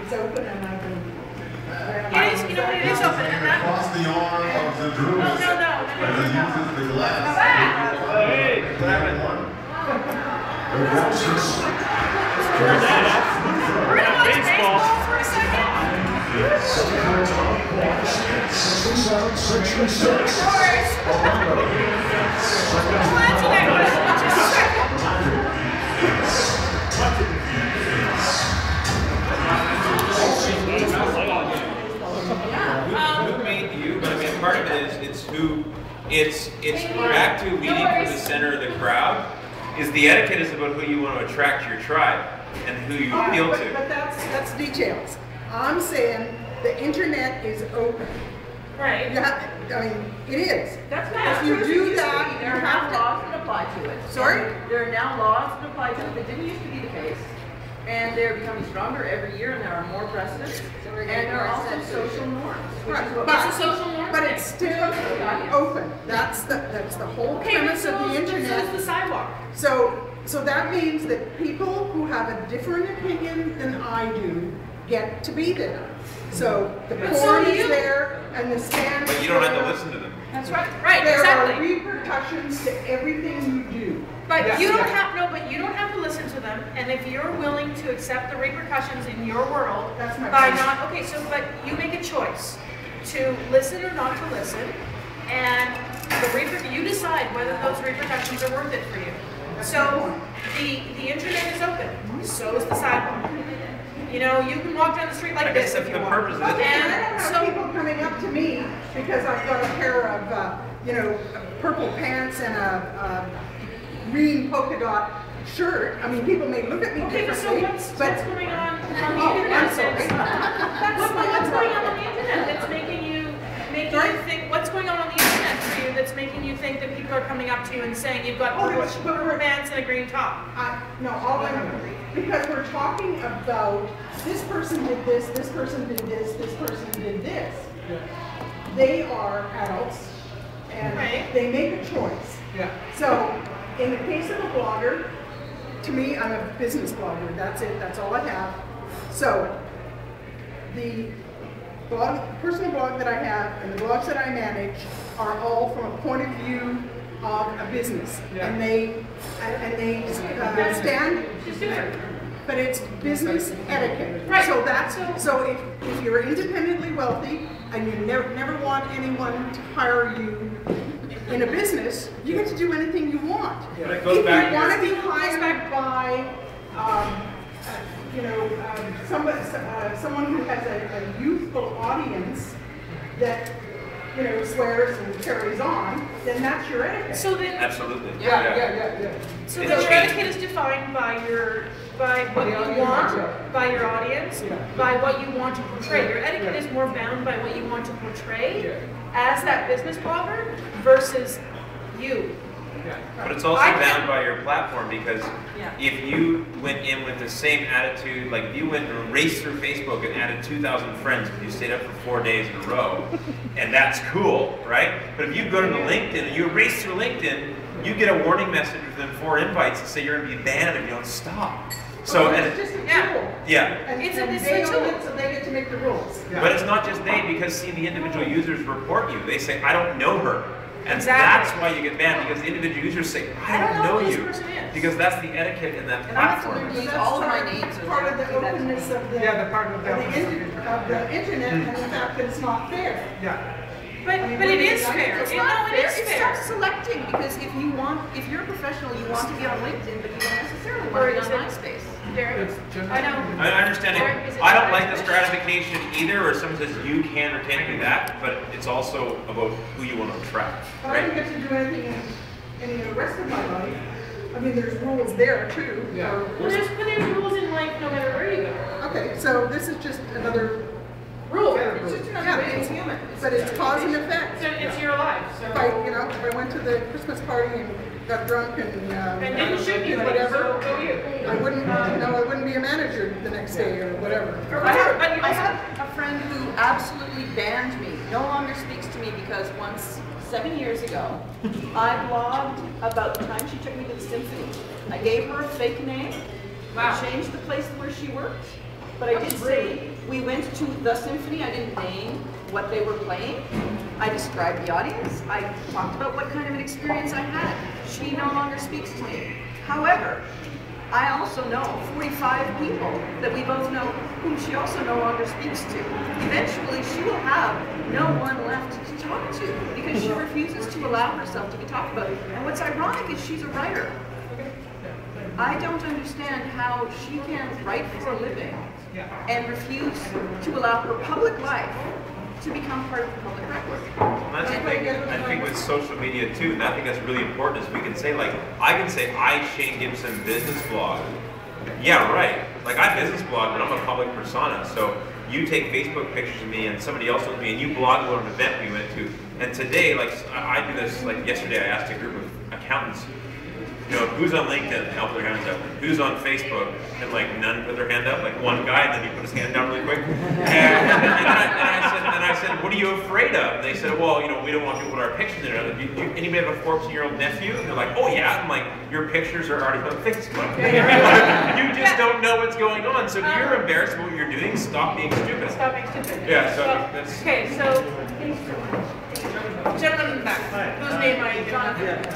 it's open and I can... It is, you know, it is open. And that, across the arm of the druid. no. Where he uses the glass. Hey, what happened? We're gonna watch baseball for a second. We'll answer that question in just a second. Who made you? But I mean, part of it is it's back to leading from the center of the crowd. Is the etiquette is about who you want to attract to your tribe and who you appeal to. But that's details. I'm saying the internet is open. Right. I mean, it is. That's not If you true. do that, there you are have now to... laws that apply to it. Sorry? And there are now laws that apply to it that didn't used to be the case. And they're becoming stronger every year, and there are more precedents. And there are also social norms, which is what It's a social norm. But it's still open. That's the whole premise of the So internet. is the sidewalk. So that means that people who have a different opinion than I do get to be there. So the porn is there and the stand. But you don't have to listen to them. That's right. Right, There exactly. are repercussions to everything you do. But you don't have but you don't have to listen to them. And if you're willing to accept the repercussions in your world That's my by point. not but you make a choice to listen or not to listen, and you decide whether those repercussions are worth it for you. So the internet is open. So is the sidewalk. You know, you can walk down the street like this if you the want. purpose of it. And I don't So have people coming up to me because I've got a pair of, purple pants and a green polka dot shirt. I mean, people may look at me okay, so differently, what's going on the Oh, internet? I'm sorry. What's going on the internet that's making you think? What's going on the internet for you that's making you think that people are coming up to you and saying you've got purple pants and a green top? Because we're talking about this person did this, this person did this, this person did this. They are adults and they make a choice. So in the case of a blogger, to me, I'm a business blogger. That's it. That's all I have. So the personal blog that I have and the blogs that I manage are all from a point of view of a business, and they stand. But it's business etiquette. Right. So if you're independently wealthy and you never want anyone to hire you in a business, you get to do anything you want. But it If goes back you want to be hired by someone who has a youthful audience that swears and carries on, then that's your etiquette. So then, Absolutely. Yeah. so then your etiquette is defined by what you want, by your audience, by what you want to portray. Your etiquette is more bound by what you want to portray as that business blogger versus you. But it's also bound by your platform, because if you went in with the same attitude, like if you went and raced through Facebook and added 2,000 friends because you stayed up for 4 days in a row, and that's cool, right? But if you go to LinkedIn and you race through LinkedIn, you get a warning message within 4 invites that say you're going to be banned if you don't stop. So it's just a tool. And It's they a tool. own it, so they get to make the rules. But it's not just they, because see, the individual users report you. They say, I don't know her. And Exactly. that's why you get banned, because the individual users say, I don't know who this you. person is. Because that's the etiquette in that And I have to platform. learn to use all of my names. Part of the openness of the internet and the fact that it's not fair. But it is fair. It's not fair. It starts selecting, because if you're a professional, you want to be on LinkedIn, but you don't necessarily want to be on MySpace. Derek, I know. I understand it. I don't like the stratification either, where someone says you can or can't do that, but it's also about who you want to attract. I don't get to do anything in the rest of my life. I mean, there's rules there too. Well, there's rules in life no matter where you go. Okay, so this is just another Rule. It's just another way of human. but it's cause and effect. It's your life. So. If I went to the Christmas party and got drunk and didn't shoot you, whatever, so go you. I wouldn't be a manager the next day or whatever. I had a friend who absolutely banned me, no longer speaks to me, because once, 7 years ago, I blogged about the time she took me to the symphony. I gave her a fake name. I changed the place where she worked. But I did say, we went to the symphony, I didn't name what they were playing. I described the audience, I talked about what kind of an experience I had. She no longer speaks to me. However, I also know 45 people that we both know whom she also no longer speaks to. Eventually, she will have no one left to talk to because she refuses to allow herself to be talked about. And what's ironic is she's a writer. I don't understand how she can write for a living and refuse to allow her public life to become part of the public record. That's the thing, I think with social media too, and I think that's really important, is we can say like, I can say, Shane Gibson business blog. Yeah, right. Like I business blog, but I'm a public persona, so you take Facebook pictures of me and somebody else with me and you blog about an event we went to. And today, like I do this, like yesterday I asked a group of accountants, you know, who's on LinkedIn? Help their hands up. Who's on Facebook? And like none put their hand up, like one guy, and then he put his hand down really quick. And I said, what are you afraid of? And they said, well, you know, we don't want people to put our pictures in there. Anybody have a 14-year-old nephew? And they're like, oh yeah. I'm like, your pictures are already on Facebook. You just don't know what's going on. So if you're embarrassed about what you're doing, stop being stupid. Stop being stupid. Yeah, so that's... Okay, so, gentleman in the back, whose name I, Jonathan?